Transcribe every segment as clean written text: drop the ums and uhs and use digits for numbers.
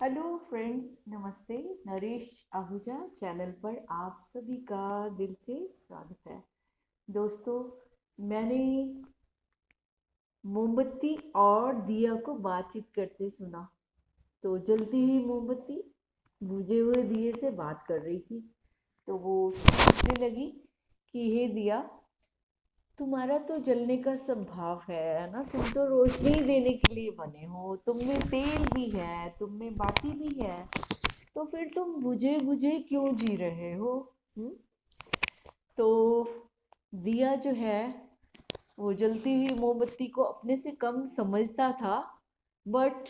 Hello friends, नमस्ते। Naresh Ahuja channel पर आप सभी का दिल से स्वागत है। दोस्तों, मैंने मोमबत्ती और दिया को बातचीत करते सुना। तो जलती हुई मोमबत्ती बुझे हुए दिए से बात कर रही थी। तो वो पूछने लगी कि हे दिया, तुम्हारा तो जलने का स्वभाव है ना। तुम तो रोशनी देने के लिए बने हो, तुम में तेल भी है, तुम में बाती भी है। तो फिर तुम बुझे बुझे क्यों जी रहे हो? हुँ? तो दिया जो है वो जलती हुई मोमबत्ती को अपने से कम समझता था। बट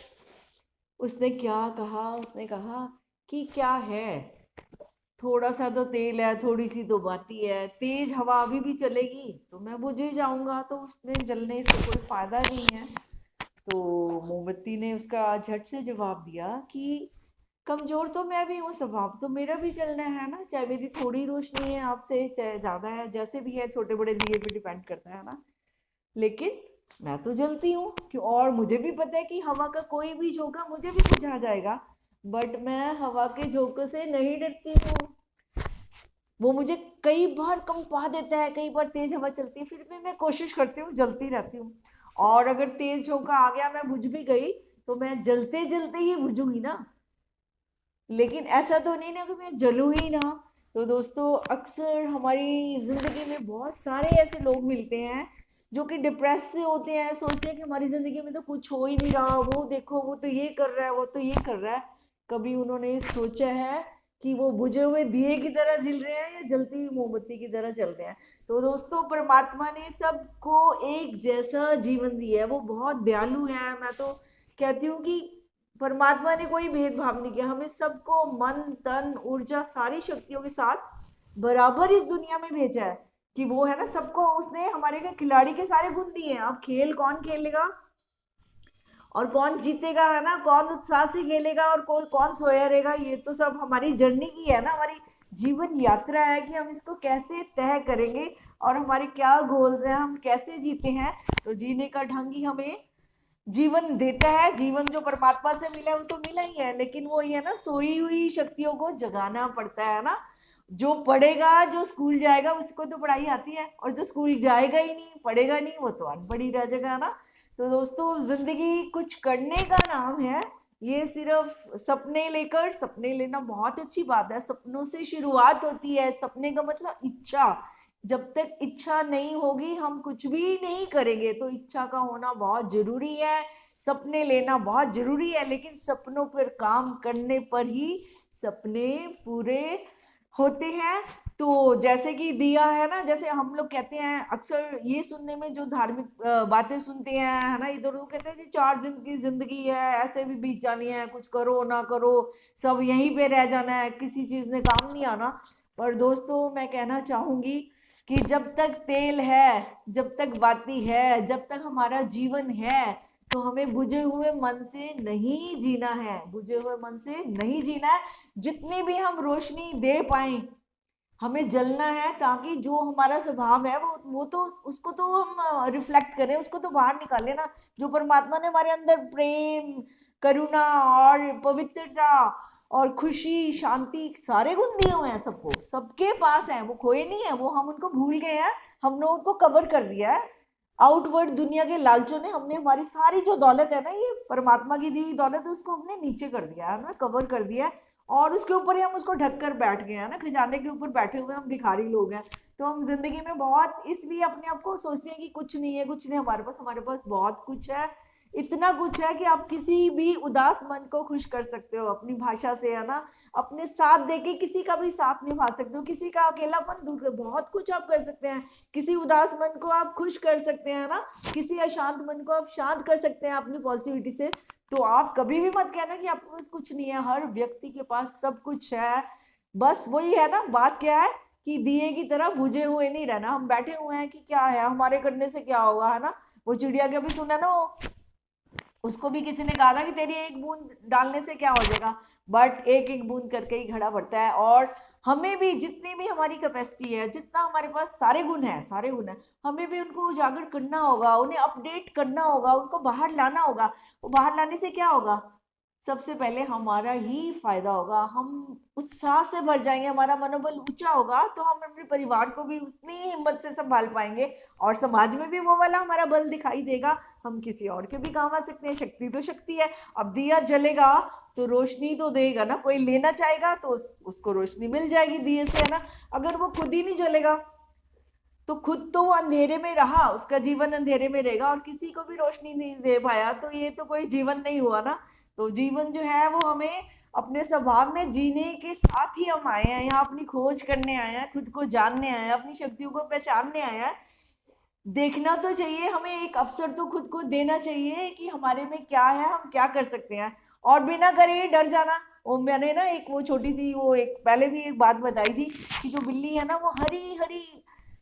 उसने क्या कहा, उसने कहा कि क्या है, थोड़ा सा तो तेल है, थोड़ी सी तो बाती है, तेज हवा अभी भी चलेगी तो मैं बुझ ही जाऊंगा, तो उसमें जलने से कोई फायदा नहीं है। तो मोमबत्ती ने उसका झट से जवाब दिया कि कमजोर तो मैं भी हूँ, स्वभाव तो मेरा भी चलना है ना। चाहे मेरी थोड़ी रोशनी है आपसे, चाहे ज्यादा है, जैसे भी है, छोटे बड़े दिए पे डिपेंड करता है ना। लेकिन मैं तो जलती हूँ क्यों, और मुझे भी पता है कि हवा का कोई भी झोंका मुझे भी बुझा जाएगा। बट मैं हवा के झोंकों से नहीं डरती हूँ। वो मुझे कई बार कंपा देता है, कई बार तेज हवा चलती है, फिर भी मैं कोशिश करती हूँ, जलती रहती हूँ। और अगर तेज झोंका आ गया, मैं बुझ भी गई, तो मैं जलते जलते ही बुझूंगी ना। लेकिन ऐसा तो नहीं ना कि मैं जलूं ही ना। तो दोस्तों, अक्सर हमारी ज़िंदगी में बहुत सारे ऐसे लोग मिलते हैं जो कि डिप्रेस से होते हैं, सोचते हैं कि हमारी ज़िंदगी में तो कुछ हो ही नहीं रहा, वो देखो वो तो ये कर रहा है, वो तो ये कर रहा है। कभी उन्होंने सोचा है कि वो बुझे हुए दिए की तरह जल रहे हैं या जलती हुई मोमबत्ती की तरह चल रहे हैं? तो दोस्तों, परमात्मा ने सबको एक जैसा जीवन दिया है, वो बहुत दयालु है। मैं तो कहती हूँ कि परमात्मा ने कोई भेदभाव नहीं किया, हमें सबको मन तन ऊर्जा सारी शक्तियों के साथ बराबर इस दुनिया में भेजा है। कि वो है ना, सबको उसने हमारे के खिलाड़ी के सारे गुण दिए हैं। अब खेल कौन खेलेगा और कौन जीतेगा, है ना, कौन उत्साह से खेलेगा और कौन सोया रहेगा, ये तो सब हमारी जर्नी की है ना, हमारी जीवन यात्रा है कि हम इसको कैसे तय करेंगे और हमारे क्या गोल्स हैं, हम कैसे जीते हैं। तो जीने का ढंग ही हमें जीवन देता है। जीवन जो परमात्मा से मिला है वो तो मिला ही है, लेकिन वो ये है ना, सोई हुई शक्तियों को जगाना पड़ता है ना। जो पढ़ेगा, जो स्कूल जाएगा, उसको तो पढ़ाई आती है, और जो स्कूल जाएगा ही नहीं, पढ़ेगा नहीं, वो तो अनपढ़ ही रह जाएगा ना। तो दोस्तों, जिंदगी कुछ करने का नाम है। ये सिर्फ सपने लेकर, सपने लेना बहुत अच्छी बात है, सपनों से शुरुआत होती है। सपने का मतलब इच्छा। जब तक इच्छा नहीं होगी हम कुछ भी नहीं करेंगे, तो इच्छा का होना बहुत जरूरी है। सपने लेना बहुत जरूरी है, लेकिन सपनों पर काम करने पर ही सपने पूरे होते हैं। तो जैसे कि दिया है ना, जैसे हम लोग कहते हैं अक्सर ये सुनने में, जो धार्मिक बातें सुनते हैं, है ना, इधर वो कहते हैं जी 4 दिन की जिंदगी है, ऐसे भी बीत जानी है, कुछ करो ना करो, सब यहीं पे रह जाना है, किसी चीज ने काम नहीं आना। पर दोस्तों, मैं कहना चाहूंगी कि जब तक तेल है, जब तक बाती है, जब तक हमारा जीवन है, तो हमें बुझे हुए मन से नहीं जीना है, बुझे हुए मन से नहीं जीना है। जितनी भी हम रोशनी दे पाए, हमें जलना है, ताकि जो हमारा स्वभाव है वो तो उसको तो हम रिफ्लेक्ट करें, उसको तो बाहर निकालें ना। जो परमात्मा ने हमारे अंदर प्रेम, करुणा और पवित्रता और खुशी, शांति, सारे गुण दिए हुए हैं, सबको, सबके पास है, वो खोए नहीं है, वो हम उनको भूल गए हैं। हमने उनको कवर कर दिया है। आउटवर्ड दुनिया के लालचों ने, हमने हमारी सारी जो दौलत है ना, ये परमात्मा की दी हुई दौलत है, उसको हमने नीचे कर दिया है, हमने कवर कर दिया है। और उसके ऊपर ही हम उसको ढक कर बैठ गए हैं ना, खजाने के ऊपर बैठे हुए हम भिखारी लोग हैं। तो हम जिंदगी में बहुत इसलिए अपने आप को सोचते हैं कि कुछ नहीं है, कुछ नहीं हमारे पास बहुत कुछ है। इतना कुछ है कि आप किसी भी उदास मन को खुश कर सकते हो अपनी भाषा से, है ना। अपने साथ देके किसी का भी साथ निभा सकते हो, किसी का अकेलापन दूर कर, बहुत कुछ आप कर सकते हैं। किसी उदास मन को आप खुश कर सकते हैं ना, किसी अशांत मन को आप शांत कर सकते हैं अपनी पॉजिटिविटी से। तो आप कभी भी मत कहना कि आपके पास कुछ नहीं है, हर व्यक्ति के पास सब कुछ है। बस वही है ना, बात क्या है कि दिए की तरह बुझे हुए नहीं रहना। हम बैठे हुए हैं कि क्या है, हमारे करने से क्या होगा, है ना। वो चिड़िया के भी सुना ना, उसको भी किसी ने कहा था कि तेरी एक बूंद डालने से क्या हो जाएगा, बट एक एक बूंद करके ही घड़ा बढ़ता है। और हमें भी, जितनी भी हमारी कैपेसिटी है, जितना हमारे पास सारे गुण है, सारे गुण है, हमें भी उनको उजागर करना होगा, उन्हें अपडेट करना होगा, उनको बाहर लाना होगा। वो बाहर लाने से क्या होगा? सबसे पहले हमारा ही फायदा होगा, हम उत्साह से भर जाएंगे, हमारा मनोबल ऊंचा होगा, तो हम अपने परिवार को भी उतनी ही हिम्मत से संभाल पाएंगे और समाज में भी वो वाला हमारा बल दिखाई देगा। हम किसी और के भी काम आ सकते हैं, शक्ति तो शक्ति है। अब दिया जलेगा तो रोशनी तो देगा ना, कोई लेना चाहेगा तो उसको रोशनी मिल जाएगी दिए से, है ना। अगर वो खुद ही नहीं जलेगा तो खुद तो वो अंधेरे में रहा, उसका जीवन अंधेरे में रहेगा और किसी को भी रोशनी नहीं दे पाया, तो ये तो कोई जीवन नहीं हुआ ना। तो जीवन जो है वो हमें अपने स्वभाव में जीने के साथ ही हम आए हैं, यहाँ अपनी खोज करने आए हैं, खुद को जानने आए हैं, अपनी शक्तियों को पहचानने आए हैं। देखना तो चाहिए हमें, एक अवसर तो खुद को देना चाहिए कि हमारे में क्या है, हम क्या कर सकते हैं, और बिना करे डर जाना। वो मैंने ना एक वो छोटी सी वो एक पहले भी एक बात बताई थी कि जो बिल्ली है ना वो हरी हरी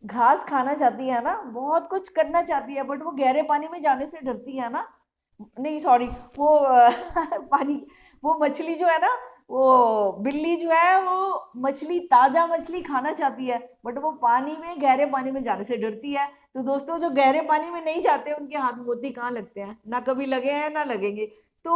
घास खाना चाहती है ना, बहुत कुछ करना चाहती है, बट वो गहरे पानी में जाने से डरती है ना। नहीं सॉरी, वो पानी, वो मछली जो है ना, वो बिल्ली जो है वो मछली, ताजा मछली खाना चाहती है, बट वो पानी में, गहरे पानी में जाने से डरती है। तो दोस्तों, जो गहरे पानी में नहीं जाते उनके हाथ मोती कहाँ लगते हैं, ना कभी लगे हैं ना लगेंगे। तो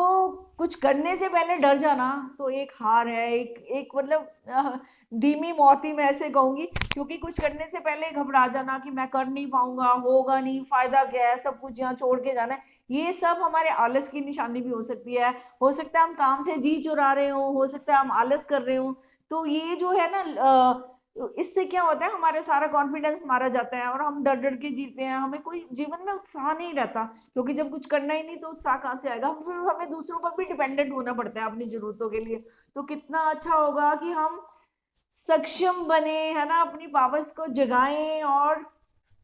कुछ करने से पहले डर जाना तो एक हार है, एक एक मतलब धीमी मौत ही मैं ऐसे कहूंगी, क्योंकि कुछ करने से पहले घबरा जाना कि मैं कर नहीं पाऊंगा, होगा नहीं, फायदा क्या है, सब कुछ यहाँ छोड़ के जाना है, ये सब हमारे आलस की निशानी भी हो सकती है। हो सकता है हम काम से जी चुरा रहे हो सकता है हम आलस कर रहे हो। तो ये जो है ना, इससे क्या होता है, हमारे सारा कॉन्फिडेंस मारा जाता है और हम डर डर के जीते हैं, हमें कोई जीवन में उत्साह नहीं रहता, क्योंकि जब कुछ करना ही नहीं तो उत्साह कहाँ से आएगा। हम फिर हमें दूसरों पर भी डिपेंडेंट होना पड़ता है अपनी जरूरतों के लिए। तो कितना अच्छा होगा कि हम सक्षम बने, है ना, अपनी पावर्स को जगाएं और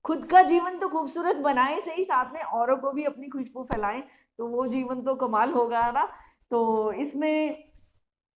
खुद का जीवन तो खूबसूरत बनाए सही, साथ में औरों को भी अपनी खुशबू फैलाएं, तो वो जीवन तो कमाल होगा, है ना। तो इसमें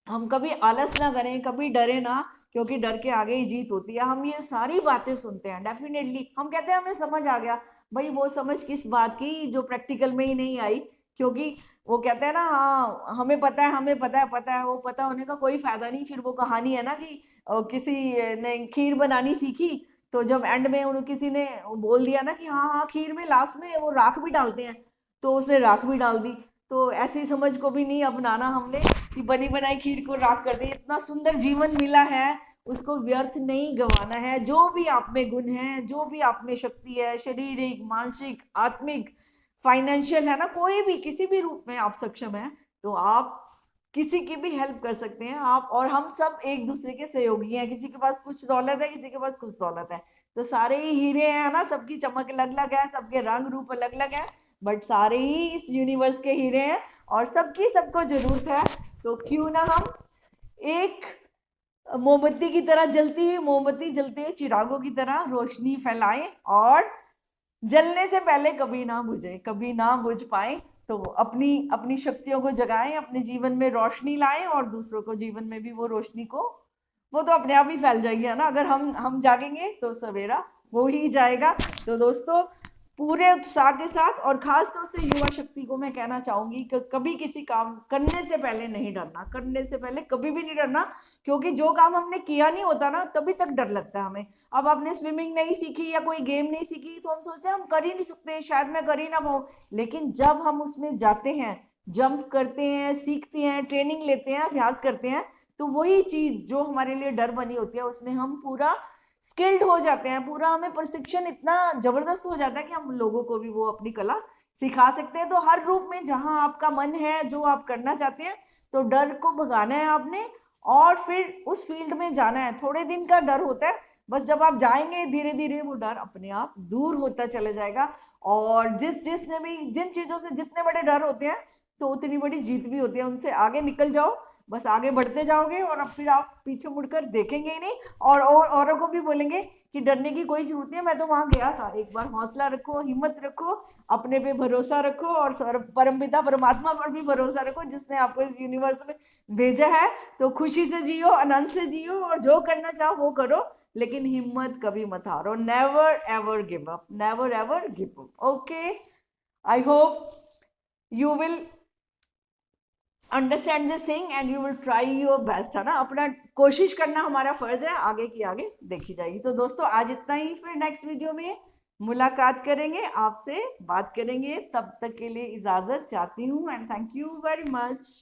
हम कभी आलस ना करें, कभी डरे ना, क्योंकि डर के आगे ही जीत होती है। हम ये सारी बातें सुनते हैं, डेफिनेटली हम कहते हैं हमें समझ आ गया, भाई वो समझ किस बात की जो प्रैक्टिकल में ही नहीं आई। क्योंकि वो कहते हैं ना, हाँ हमें पता है, हमें पता है, पता है, वो पता होने का कोई फायदा नहीं। फिर वो कहानी है ना कि किसी ने खीर बनानी सीखी, तो जब एंड में उन किसी ने बोल दिया ना कि हाँ हाँ खीर में लास्ट में वो राख भी डालते हैं, तो उसने राख भी डाल दी। तो ऐसी समझ को भी नहीं अपनाना हमने कि बनी बनाई खीर को राख कर दी। इतना सुंदर जीवन मिला है, उसको व्यर्थ नहीं गंवाना है। जो भी आप में गुण है, जो भी आप में शक्ति है, शारीरिक, मानसिक, आत्मिक, फाइनेंशियल, है ना, कोई भी किसी भी रूप में आप सक्षम है, तो आप किसी की भी हेल्प कर सकते हैं। आप और हम सब एक दूसरे के सहयोगी हैं, किसी के पास कुछ दौलत है, किसी के पास कुछ दौलत है, तो सारे ही हीरे हैं ना, सबकी चमक अलग अलग है, सबके रंग रूप अलग अलग है, बट सारे ही इस यूनिवर्स के हीरे हैं और सबकी सबको जरूरत है। तो क्यों ना हम एक मोमबत्ती की तरह जलती हुई, मोमबत्ती जलते हुए चिरागों की तरह रोशनी फैलाएं और जलने से पहले कभी ना बुझे, कभी ना बुझ पाए। तो अपनी अपनी शक्तियों को जगाएं, अपने जीवन में रोशनी लाएं और दूसरों को जीवन में भी वो रोशनी को, वो तो अपने आप ही फैल जाएगी, है ना। अगर हम जागेंगे तो सवेरा हो ही जाएगा। तो दोस्तों, पूरे उत्साह के साथ और खास तौर से युवा शक्ति को मैं कहना चाहूंगी कि कभी किसी काम करने से पहले नहीं डरना, करने से पहले कभी भी नहीं डरना, क्योंकि जो काम हमने किया नहीं होता ना, तभी तक डर लगता है हमें। अब आपने स्विमिंग नहीं सीखी या कोई गेम नहीं सीखी तो हम सोचते हैं हम कर ही नहीं सकते, शायद मैं कर ही ना पाऊँ। लेकिन जब हम उसमें जाते हैं, जंप करते हैं, सीखते हैं, ट्रेनिंग लेते हैं, अभ्यास करते हैं, तो वही चीज जो हमारे लिए डर बनी होती है, उसमें हम पूरा स्किल्ड हो जाते हैं, पूरा हमें प्रशिक्षण इतना जबरदस्त हो जाता है कि हम लोगों को भी वो अपनी कला सिखा सकते हैं। तो हर रूप में जहां आपका मन है, जो आप करना चाहते हैं, तो डर को भगाना है आपने और फिर उस फील्ड में जाना है। थोड़े दिन का डर होता है, बस जब आप जाएंगे धीरे धीरे वो डर अपने आप दूर होता चला जाएगा। और जिसने भी, जिन चीजों से जितने बड़े डर होते हैं, तो उतनी बड़ी जीत भी होती है। उनसे आगे निकल जाओ, बस आगे बढ़ते जाओगे और अब फिर आप पीछे मुड़कर देखेंगे ही नहीं। और औरों को भी बोलेंगे कि डरने की कोई जरूरत नहीं है, मैं तो वहां गया था। एक बार हौसला रखो, हिम्मत रखो, अपने पे भरोसा रखो और परमपिता परमात्मा पर भी भरोसा रखो, जिसने आपको इस यूनिवर्स में भेजा है। तो खुशी से जियो, आनंद से जियो और जो करना चाहो वो करो, लेकिन हिम्मत कभी मत हारो। Never ever give up, never ever give up. Okay, I hope you will understand this thing and you will try your best, है ना। अपना कोशिश करना हमारा फर्ज है, आगे की आगे देखी जाएगी। तो दोस्तों, आज इतना ही, फिर नेक्स्ट वीडियो में मुलाकात करेंगे, आपसे बात करेंगे। तब तक के लिए इजाजत चाहती हूँ and thank you very much.